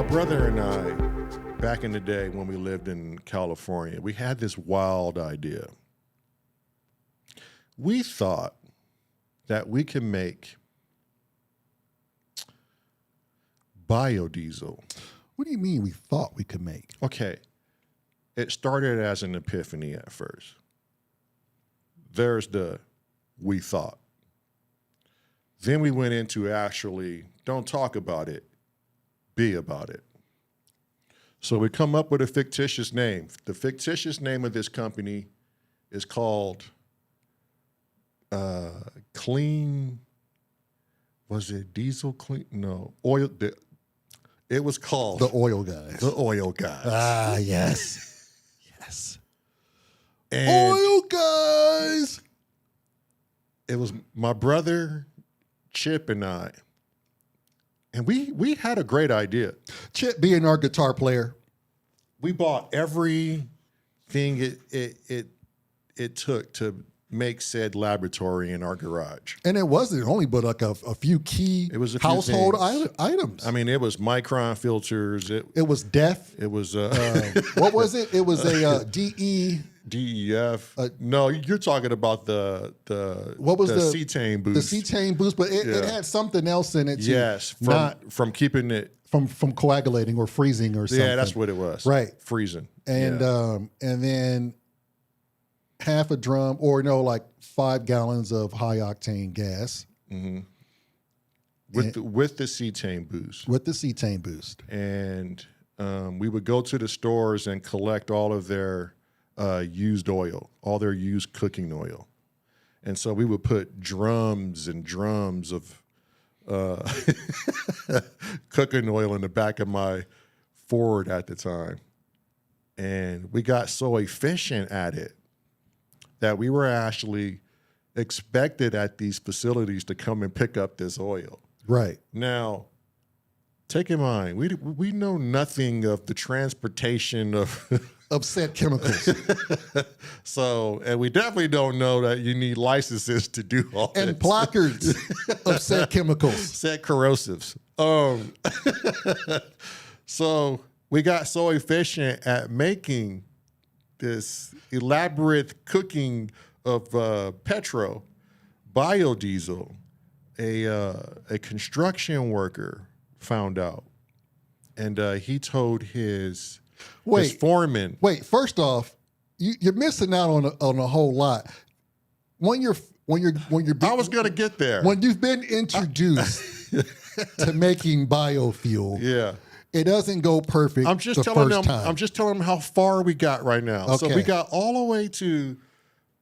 brother and I, back in the day when we lived in California, we had this wild idea. We thought that we could make biodiesel. What do you mean we thought we could make? Okay, it started as an epiphany at first. There's the we thought. Then we went into actually, don't talk about it, be about it. So we come up with a fictitious name. The fictitious name of this company is called Clean, was it Diesel Clean? No, Oil. It was called The Oil Guys. The Oil Guys. Ah, yes. Yes. And Oil Guys. it was my brother, Chip, and I. And we had a great idea. Chip being our guitar player. We bought everything it took to make said laboratory in our garage. And it wasn't only but like a few key It was a few household things. items. I mean, it was micron filters. It was DEF. It was What was it? It was a DE. DEF. No, you're talking about the What was the cetane boost? The cetane boost, but it had something else in it. Yes, from keeping it from coagulating or freezing or something. Yeah, that's what it was. Right, freezing. And and then half a drum, or no, like 5 gallons of high octane gas. Mm-hmm. With the cetane boost. With the cetane boost. And we would go to the stores and collect all of their used oil, all their used cooking oil. And so we would put drums and drums of cooking oil in the back of my Ford at the time. And we got so efficient at it that we were actually expected at these facilities to come and pick up this oil. Right. Now, take in mind, we know nothing of the transportation of said chemicals. So, and we definitely don't know that you need licenses to do all and this. placards of said chemicals. Said corrosives. So we got so efficient at making this elaborate cooking of biodiesel. A construction worker found out, and he told his foreman. Wait, first off, you're missing out on a whole lot. When you're I was gonna get there. When you've been introduced to making biofuel, yeah, it doesn't go perfect. I'm just telling them how far we got right now. Okay. So we got all the way to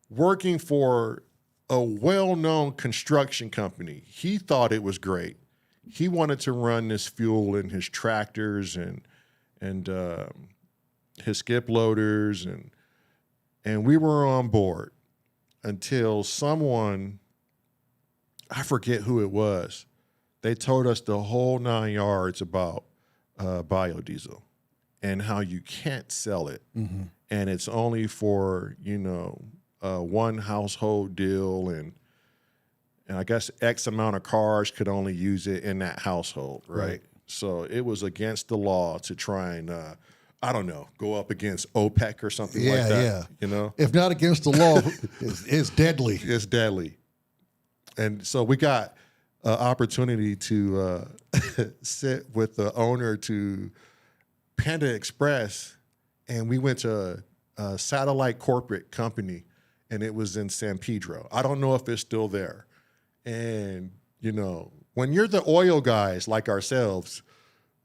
working for a well-known construction company. He thought it was great. He wanted to run this fuel in his tractors and his skip loaders, and we were on board until someone, I forget who it was, they told us the whole 9 yards about biodiesel and how you can't sell it. Mm-hmm. And it's only for, one household deal, and I guess X amount of cars could only use it in that household, right? So it was against the law to try and, go up against OPEC or something like that. Yeah. If not against the law, it's deadly. It's deadly. And so we got an opportunity to sit with the owner to Panda Express, and we went to a satellite corporate company, and it was in San Pedro. I don't know if it's still there. And, when you're the oil guys like ourselves,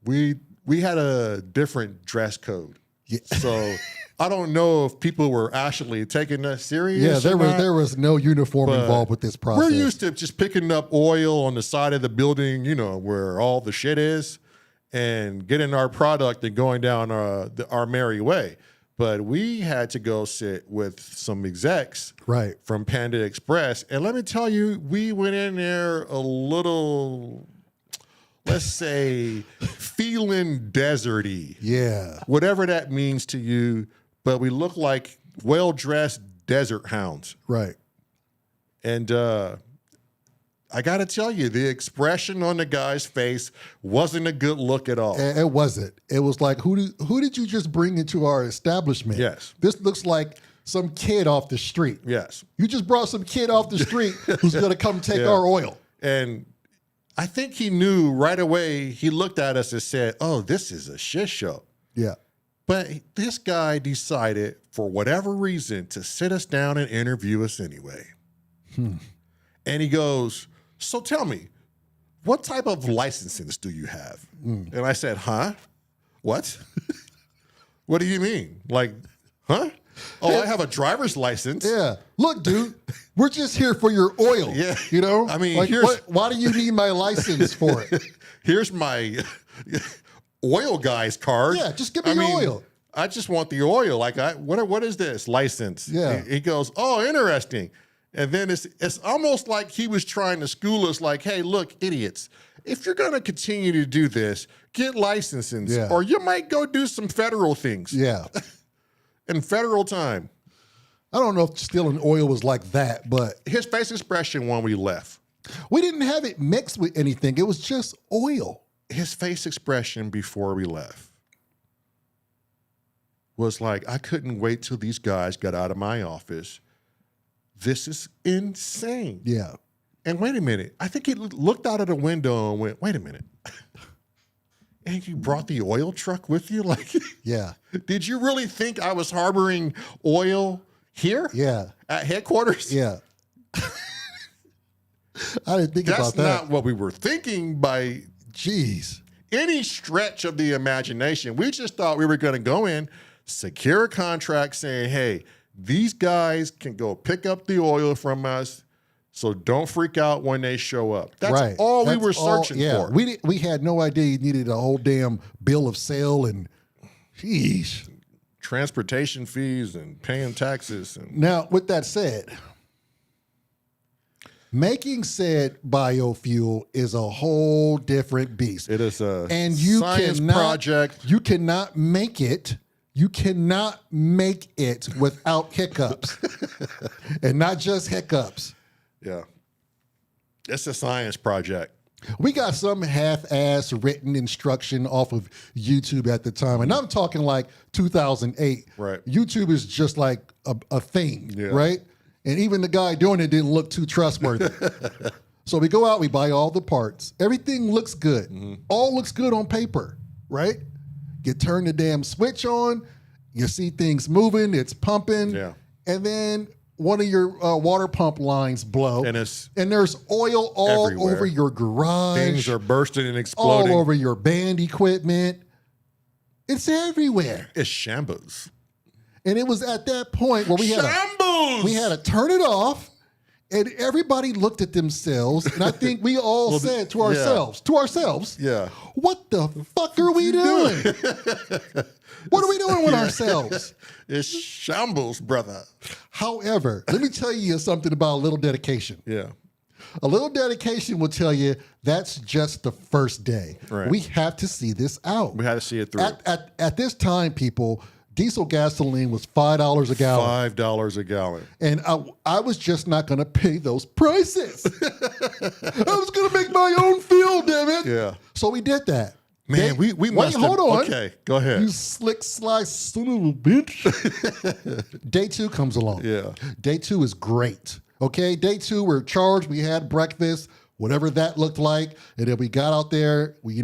we had a different dress code. Yeah. So I don't know if people were actually taking us serious. Yeah, there was no uniform involved with this process. We're used to just picking up oil on the side of the building, where all the shit is, and getting our product and going down our merry way. But we had to go sit with some execs from Panda Express. And let me tell you, we went in there a little, let's say, feeling deserty. Yeah. Whatever that means to you. But we look like well-dressed desert hounds. Right. And I got to tell you, the expression on the guy's face wasn't a good look at all. It wasn't. It was like, who did you just bring into our establishment? Yes. This looks like some kid off the street. Yes. You just brought some kid off the street who's going to come take our oil. And I think he knew right away. He looked at us and said, oh, this is a shit show. Yeah. But this guy decided, for whatever reason, to sit us down and interview us anyway. And he goes, so tell me, what type of licenses do you have? And I said, huh? What? What do you mean? Like, huh? Oh, I have a driver's license. Yeah. Look, dude, we're just here for your oil. Yeah. You know? I mean, like, here's- why do you need my license for it? Here's my oil guy's card. Yeah, just give me your oil. I just want the oil. Like, what is this license? Yeah. He goes, oh, interesting. And then it's almost like he was trying to school us, like, hey, look, idiots, if you're going to continue to do this, get licenses, or you might go do some federal things. Yeah. In federal time. I don't know if stealing oil was like that, but His face expression when we left. we didn't have it mixed with anything. It was just oil. His face expression before we left was like, I couldn't wait till these guys got out of my office. This is insane. Yeah. And wait a minute. I think he looked out of the window and went, wait a minute. And you brought the oil truck with you? Like, Yeah. did you really think I was harboring oil here? Yeah. At headquarters? Yeah. I didn't think That's about that. not what we were thinking by Jeez. any stretch of the imagination. We just thought we were going to go in, secure a contract saying, hey, these guys can go pick up the oil from us, so don't freak out when they show up. That's all we were searching for. We had no idea you needed a whole damn bill of sale and sheesh. Transportation fees and paying taxes. And Now, with that said, making said biofuel is a whole different beast. it is a And you science cannot, project. You cannot make it. You cannot make it without hiccups. And not just hiccups. Yeah. It's a science project. We got some half-ass written instruction off of YouTube at the time. And I'm talking like 2008. Right. YouTube is just like a thing, Yeah. right? And even the guy doing it didn't look too trustworthy. So we go out, we buy all the parts. Everything looks good. All looks good on paper, right? You turn the damn switch on, you see things moving, it's pumping. Yeah. And then one of your water pump lines blow. And there's oil all everywhere. over your garage. Things are bursting and exploding. all over your band equipment. It's everywhere. It's shambles. And it was at that point where we had to turn it off, and everybody looked at themselves, and I think we all said to ourselves, Yeah. what the fuck are we doing? What are we doing with ourselves? It's shambles, brother. However, let me tell you something about a little dedication. Yeah. A little dedication will tell you that's just the first day. Right. We have to see this out. We had to see it through. At this time, people, diesel gasoline was $5 a gallon. $5 a gallon. And I was just not going to pay those prices. I was going to make my own fuel, damn it. Yeah. So we did that. Man, we must have. Hold on. Okay, go ahead. You slick slice son of a bitch. Day 2 comes along. Yeah. Day 2 is great. Okay, day 2, we're charged. We had breakfast, whatever that looked like. And then we got out there. We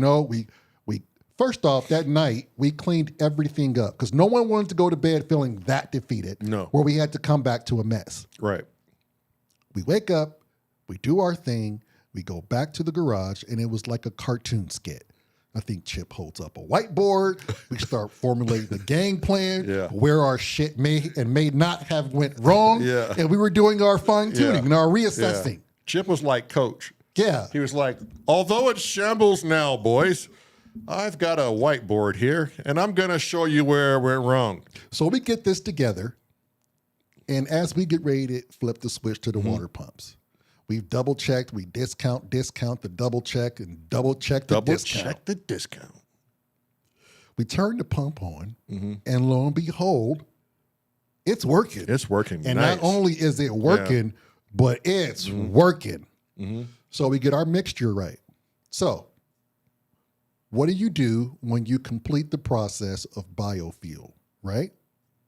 first off, that night, we cleaned everything up because no one wanted to go to bed feeling that defeated. No. Where we had to come back to a mess. Right. We wake up, we do our thing, we go back to the garage, and it was like a cartoon skit. I think Chip holds up a whiteboard. We start formulating the game plan, where our shit may not have went wrong. Yeah. And we were doing our fine-tuning and our reassessing. Yeah. Chip was like coach. Yeah. He was like, although it's shambles now, boys, I've got a whiteboard here, and I'm going to show you where it went wrong. So we get this together, and as we get ready to flip the switch to the water pumps, we've double-checked, we discount the double-check, and double-check the discount. Double-check the discount. We turn the pump on, and lo and behold, it's working. It's working. And nice. not only is it working, but it's working. So we get our mixture right. So what do you do when you complete the process of biofuel, right?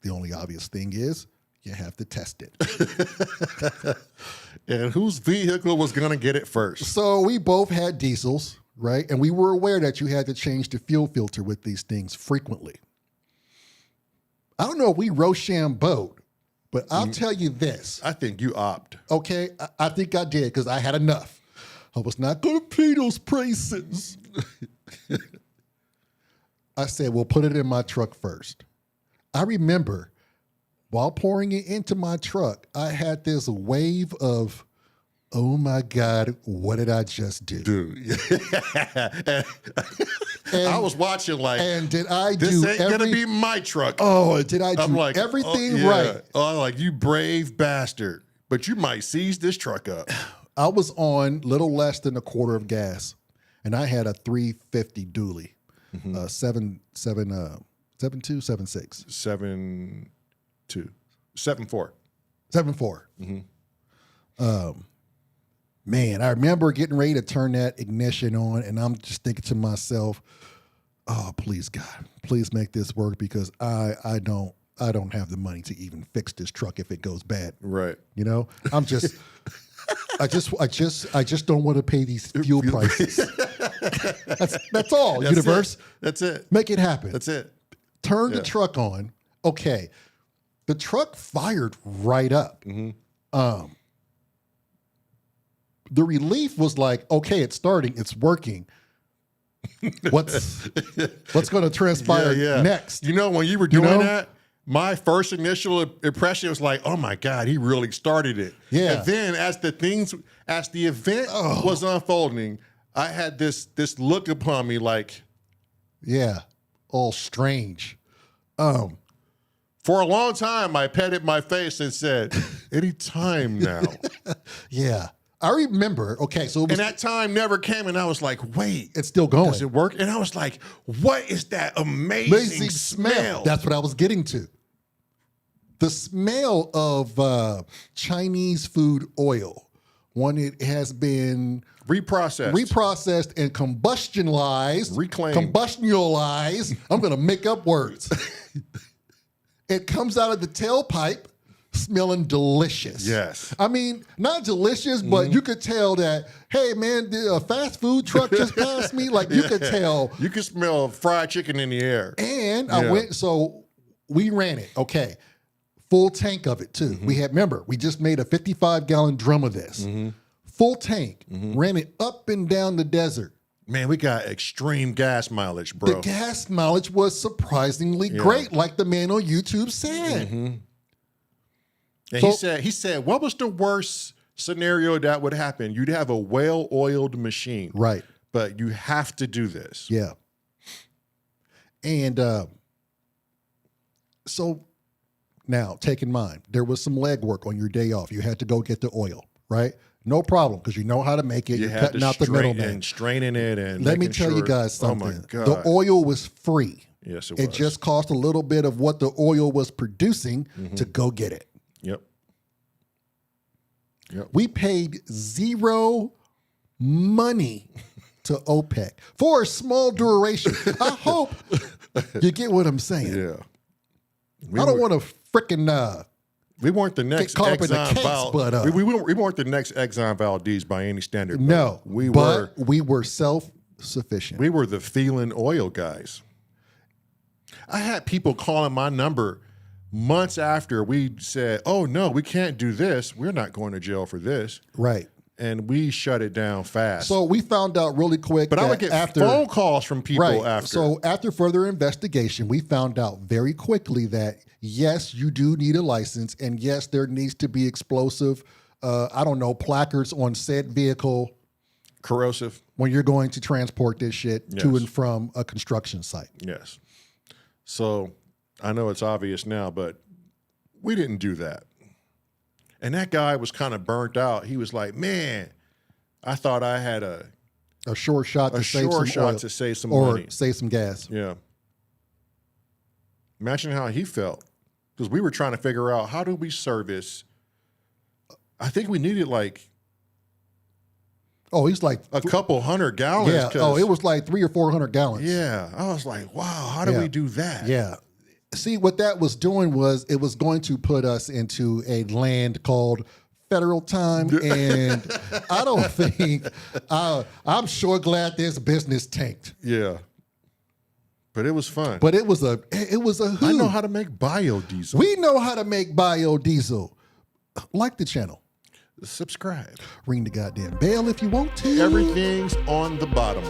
The only obvious thing is you have to test it. And whose vehicle was going to get it first? So we both had diesels, right? And we were aware that you had to change the fuel filter with these things frequently. I don't know if we Rochambeau'd, but I'll tell you this. I think you opt. Okay, I think I did because I had enough. I was not going to pay those prices. I said, well, put it in my truck first. I remember while pouring it into my truck, I had this wave of, oh my God, what did I just do? Dude. I was watching like, and did I this do ain't going to be my truck. Oh, did I do I'm like, everything oh, yeah. right? Oh, I'm like, you brave bastard. But you might seize this truck up. I was on little less than a quarter of gas, and I had a 350 dually, 7.2, 7.6. 7.2. 7.4. 7.4. Man, I remember getting ready to turn that ignition on, and I'm just thinking to myself, "Oh, please, God, please make this work because I don't have the money to even fix this truck if it goes bad." Right. You know, I'm just, I just don't want to pay these fuel prices. That's all, That's universe. It. That's it. Make it happen. That's it. Turn the truck on. Okay, the truck fired right up. The relief was like, okay, it's starting, it's working. What's going to transpire next? You know, when you were doing that, my first initial impression was like, oh my God, he really started it. Yeah. And then as the event was unfolding, I had this look upon me like, yeah, all strange. For a long time, I petted my face and said, any time now. Yeah. I remember, okay, so it was, And that time never came, and I was like, wait. it's still going. Does it work? And I was like, what is that amazing smell? That's what I was getting to. The smell of Chinese food oil when it has been reprocessed and combustionalized, reclaimed. Combustionalized. I'm going to make up words. It comes out of the tailpipe smelling delicious. Yes. I mean, not delicious, but you could tell that, hey, man, a fast food truck just passed me. Like, you could tell. You could smell fried chicken in the air. And I went, so we ran it. Okay. Full tank of it, too. Remember, we just made a 55-gallon drum of this. Full tank. Ran it up and down the desert. Man, we got extreme gas mileage, bro. The gas mileage was surprisingly great, like the man on YouTube said. And he said, what was the worst scenario that would happen? You'd have a well-oiled machine. Right. But you have to do this. Yeah. And so now, take in mind, there was some leg work on your day off. You had to go get the oil, right? No problem, because you know how to make it. You're cutting out the middleman. Straining it and let me tell you guys something. Oh my God. The oil was free. Yes, it was. It just cost a little bit of what the oil was producing to go get it. Yep. We paid zero money to OPEC for a small duration. I hope you get what I'm saying. Yeah. I don't want to freaking we weren't the next caught up in the Exxon case, Val. but, We weren't the next Exxon Valdez by any standard. No, we were self-sufficient. We were the feeling oil guys. I had people calling my number months after we said, oh, no, we can't do this. We're not going to jail for this. Right. And we shut it down fast. So we found out really quick. But I would get phone calls from people after. So after further investigation, we found out very quickly that, yes, you do need a license. And yes, there needs to be explosive, placards on said vehicle. Corrosive. When you're going to transport this shit to and from a construction site. Yes. So I know it's obvious now, but we didn't do that. And that guy was kind of burnt out. He was like, man, I thought I had a sure shot to save some oil to save some or money. save some gas. Yeah. Imagine how he felt. Because we were trying to figure out, how do we service? I think we needed like Oh, he's like a couple 100 gallons. yeah. Oh, it was like 300 or 400 gallons. Yeah, I was like, wow, how do we do that? Yeah. See, what that was doing was it was going to put us into a land called federal time, and I don't think I'm sure glad this business tanked. Yeah, but it was fun. But it was a hoot. I know how to make biodiesel. We know how to make biodiesel. Like the channel. Subscribe. Ring the goddamn bell if you want to. Everything's on the bottom.